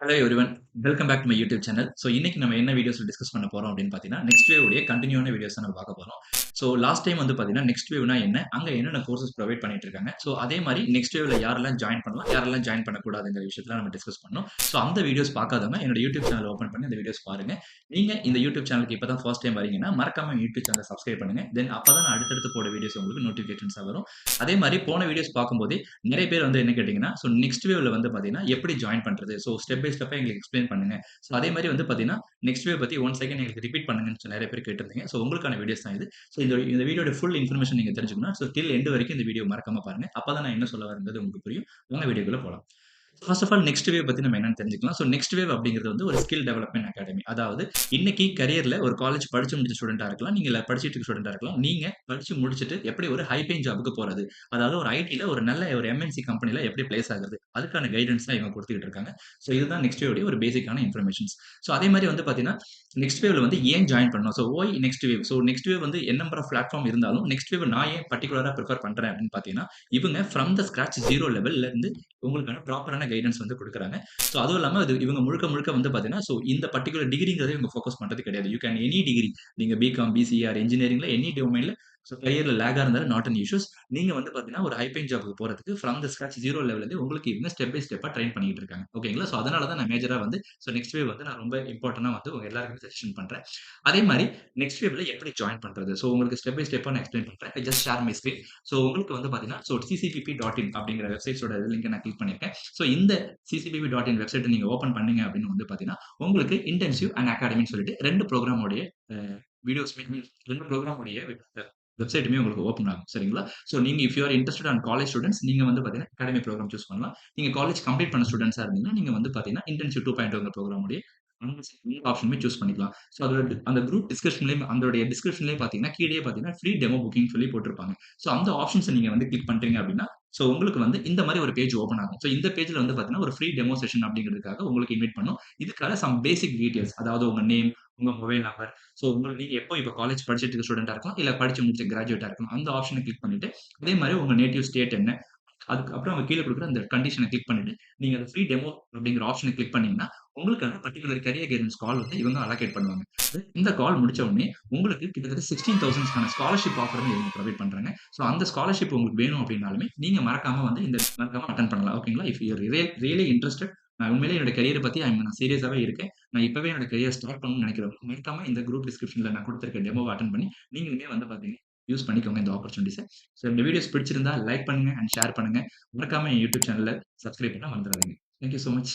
Hello everyone. Welcome back to my YouTube channel. So இன்னைக்கு நம்ம என்ன வீடியோஸ்ல டிஸ்கஸ் பண்ண போறோம் அப்படின்னு பார்த்தீங்கன்னா, நெக்ஸ்ட் வேவ் உடைய கன்டினியூவான வீடியோஸ் தான் நம்ம பார்க்க போறோம். ஸோ லாஸ்ட் டைம் வந்து பார்த்தீங்கன்னா, நெக்ஸ்ட் வேவ்னா என்ன? அங்க என்னென்ன கோர்சஸ் ப்ரொவைட் பண்ணிட்டு இருக்காங்க? ஸோ அதே மாரி நெக்ஸ்ட் வேவ்ல யாரெல்லாம் ஜாயின் பண்ணலாம்? யாரெல்லாம் ஜாயின் பண்ணக்கூடாதுங்கிற விஷயத்துல நம்ம டிஸ்கஸ் பண்ணோம். ஸோ அந்த வீடியோஸ் பார்க்காதவங்க என்னோட யூடியூப் சேனல் ஓப்பன் பண்ணி அந்த வீடியோஸ் பாருங்க. நீங்க இந்த யூடியூப் சேனலுக்கு இப்ப தான் ஃபர்ஸ்ட் டைம் வரீங்கன்னா, மறக்காம யூடியூப் சேனல சப்ஸ்கிரைப் பண்ணுங்க. தென் அப்பதான் நான் அடுத்தடுத்து போட வீடியோஸ் உங்களுக்கு நோட்டிஃபிகேஷன்ஸா வரும். அதே மாரி போன வீடியோஸ் பார்க்கும்போதே நெறைய பேர் வந்து என்ன கேட்டீங்கன்னா, ஸோ நெக்ஸ்ட் வேவ்ல வந்து பார்த்தீங்கன்னா, எப்படி ஜாயின் பண்றது? ஸோ ஸ்டெப் பை ஸ்டெப்பா எங்களுக்கு எக்ஸ்ப்ளைன் பண்ணுங்க. ஸோ அதே மாரி வந்து பார்த்தீங்கன்னா, நெக்ஸ்ட் வேவ் பத்தி ஒன்ஸ் அகைன் எங்களுக்கு ரிப்பீட் பண்ணுங்கன்னு நெறைய பேர் கேட்டிருந்தீங்க. ஸோ உங்களுக்கான வீடியோஸ் தான் இது. ஸோ இந்த வீடியோட ஃபுல் இன்ஃபர்மேஷன் நீங்க தெரிஞ்சுக்கணும்னா, ஸோ டில் எண்ட் வரைக்கும் இந்த வீடியோ மறக்காம பாருங்க. அப்பதான் நான் என்ன சொல்ல வரேன்றது உங்களுக்கு புரியும். வாங்க வீடியோக்குள்ள போலாம். First of all next wave பத்தி நம்ம என்னன்னு தெரிஞ்சுக்கலாம். ஸோ நெக்ஸ்ட் வேவ் அப்படிங்கிறது வந்து ஒரு ஸ்கில் டெவலப்மென்ட் அகாடமி. அதாவது இன்னைக்கு கரியர்ல ஒரு காலேஜ் படிச்சு முடிச்ச ஸ்டூடெண்ட்டா இருக்கலாம். நீங்க இல்ல படிச்சிட்டு இருக்க ஸ்டூடெண்ட்டா இருக்கலாம். நீங்க படிச்சு முடிச்சுட்டு எப்படி ஒரு ஹை பேயிங் ஜாப்க்கு போறது? அதாவது ஒரு ஐடில ஒரு நல்ல ஒரு எம்என்சி கம்பெனில எப்படி பிளேஸ் ஆகுறது? அதுக்கான கைடன்ஸ் தான் இவங்க குடுத்துட்டு இருக்காங்க. ஸோ இதுதான் நெக்ஸ்ட் வேவ் உடைய ஒரு பேசிக்கான இன்ஃபர்மேஷன்ஸ். ஸோ அதே மாரி வந்து பார்த்தீங்கன்னா, நெக்ஸ்ட் வேவ்ல வந்து ஏன் ஜாயின் பண்ணணும்? So why next wave? So next wave வந்து என் நம்பர் ஆஃப் பிளாட்ஃபார்ம் இருந்தாலும், நெக்ஸ்ட் வேவ் நான் ஏன் பர்ட்டிகுலரா பிரிஃபர் பண்றேன் அப்படின்னு பார்த்தீங்கன்னா, இவங்க ஃப்ரம் த ஸ்கிராட்ச் 0 லெவல்ல இருந்து உங்களுக்கான ப்ராப்பரான கைடன்ஸ் வந்து குடுக்குறாங்க. ஸோ அதுவும் இல்லாம இவங்க முழுக்க முழுக்க வந்து பார்த்தீங்கன்னா, ஸோ இந்த பர்ட்டிகுலர் டிகிரிங்கிறத இவங்க ஃபோக்கஸ் பண்றது கிடையாது. You can any degree. நீங்க பிகாம், பிசிஏ ஆர் இன்ஜினியரிங்ல எனி டொமைன்ல ஸோ கரியர்ல லேக்கா இருந்தாலும் நாட் அன் இஷ்யூஸ். நீங்க வந்து பார்த்தீங்கன்னா, ஒரு ஹை பேயிங் ஜாப்க்கு போறதுக்கு ஃப்ரம் த ஸ்கிராட்ச் 0 லெவல்ல இருந்து உங்களுக்கு இவங்க ஸ்டெப் பை ஸ்டெப்பா ட்ரெயின் பண்ணிட்டு இருக்காங்க. ஓகேங்களா? ஸோ அதனால தான் நான் மேஜரா வந்து ஸோ நெக்ஸ்ட் வேவ் வந்து நான் ரொம்ப இம்பார்ட்டன்ட்டா வந்து உங்க எல்லாருக்குமே சஜெஷன் பண்றேன். அதே மாரி நெக்ஸ்ட் வேவ்ல எப்படி ஜாயின் பண்றது? ஸோ உங்களுக்கு ஸ்டெப் பை ஸ்டெப்பா நான் எக்ஸ்ப்ளைன் பண்றேன். I just share my screen. So உங்களுக்கு வந்து பார்த்தீங்கன்னா, ஸோ ccpp.in அப்படிங்கிற வெப்சைட்ஸோட லிங்க்க நான் கிளிக் பண்ணியிருக்கேன். ஸோ இந்த ccpp.in வெப்சைட்ட நீங்க ஓப்பன் பண்ணீங்க அப்படின்னு வந்து பார்த்தீங்கன்னா, உங்களுக்கு இன்டென்சிவ் அண்ட் அகாடமின்னு சொல்லிட்டு 2 புரோகிராமோடைய அ வீடியோஸ்மே 2 புரோகிராமோடைய வெப்சைட்டுமே உங்களுக்கு ஓப்பன் ஆகும். சரிங்களா? ஸோ நீங்க if you are interested on college students நீங்க வந்து பார்த்தீங்கன்னா, அகாடமி புரோகிராம் சூஸ் பண்ணலாம். நீங்க காலேஜ் கம்ப்ளீட் பண்ண ஸ்டூடண்ட்ஸா இருந்தீங்கன்னா, நீங்க வந்து பார்த்தீங்கன்னா, இன்டென்சிவ் 2.0ங்கிற புரோகிராமுடைய ஆப்ஷனுமே சூஸ் பண்ணிக்கலாம். ஸோ அந்த குரூப் டிஸ்கஷன்லயும் அதோடைய டிஸ்கிரிப்ஷன்லயே பார்த்தீங்கன்னா, கீழயே பார்த்தீங்கன்னா, ஃப்ரீ டெமோ புக்கிங் சொல்லி போட்டிருப்பாங்க. ஸோ அந்த ஆப்ஷன்ஸ நீங்க வந்து கிளிக் பண்றீங்க அப்படின்னா, ஸோ உங்களுக்கு வந்து இந்த மாரி ஒரு பேஜ் ஓப்பன் ஆகும். ஸோ இந்த பேஜ்ல வந்து பார்த்தீங்கன்னா, ஒரு ஃப்ரீ டெமோ செஷன் அப்படிங்கிறதுக்காக உங்களுக்கு இன்வைட் பண்ணும். இதுக்காக சம் பேசிக் டீட்டெயில்ஸ் அதாவது உங்க நேம், உங்க மொபைல் நம்பர், ஸோ நீங்க இப்ப காலேஜ் படிச்சிட்டு இருக்க ஸ்டூடெண்ட்டா இருக்கலாம், இல்ல படிச்சு முடிச்ச கிராஜுவேட்டா இருக்கலாம். அந்த ஆப்ஷன கிளிக் பண்ணிட்டு, அதே மாரி உங்க நேட்டிவ் ஸ்டேட் என்ன? அதுக்கப்புறம் அவங்க கீழ குடுக்குற அந்த கண்டிஷன கிளிக் பண்ணிட்டு, நீங்க அந்த ஃப்ரீ டெமோ அப்படிங்கிற ஆப்ஷன கிளிக் பண்ணீங்கன்னா, உங்களுக்கான பர்ட்டிகுலர் கரியர் கைடன்ஸ் கால் வந்து இவங்க அலோகேட் பண்ணுவாங்க. இந்த கால் முடிச்ச உடனே உங்களுக்கு கிட்டத்தட்ட 16,000க்கான ஸ்காலர்ஷிப் ஆஃபரும் இவங்க புரொவைட் பண்றாங்க. ஸோ அந்த ஸ்காலர்ஷிப் உங்களுக்கு வேணும் அப்படின்னாலுமே, நீங்க மறக்காம வந்து மறக்காம அட்டெண்ட் பண்ணலாம். ஓகேங்களா? If you are really interested நான் உண்மையிலேயே என்னோட கரியர பத்தி நான் சீரியஸாவே இருக்கேன். நான் இப்பவே என்னோட கரியர் ஸ்டார்ட் பண்ணணும்னு நினைக்கிறவங்க, மறக்காம இந்த குரூப் டிஸ்கிரிப்ஷன்ல நான் குடுத்திருக்க டெமோவ அட்டெண்ட் பண்ணி, நீங்களுமே வந்து பார்த்தீங்கன்னா, யூஸ் பண்ணிக்கோங்க இந்த ஆப்பர்ச்சுனிட்டீஸ. ஸோ இந்த வீடியோஸ் பிடிச்சிருந்தா லைக் பண்ணுங்க அண்ட் ஷேர் பண்ணுங்க. மறக்காம என் யூடியூப் சேனல சப்ஸ்கிரைப் பண்ண மறந்துறாதீங்க. Thank you so much.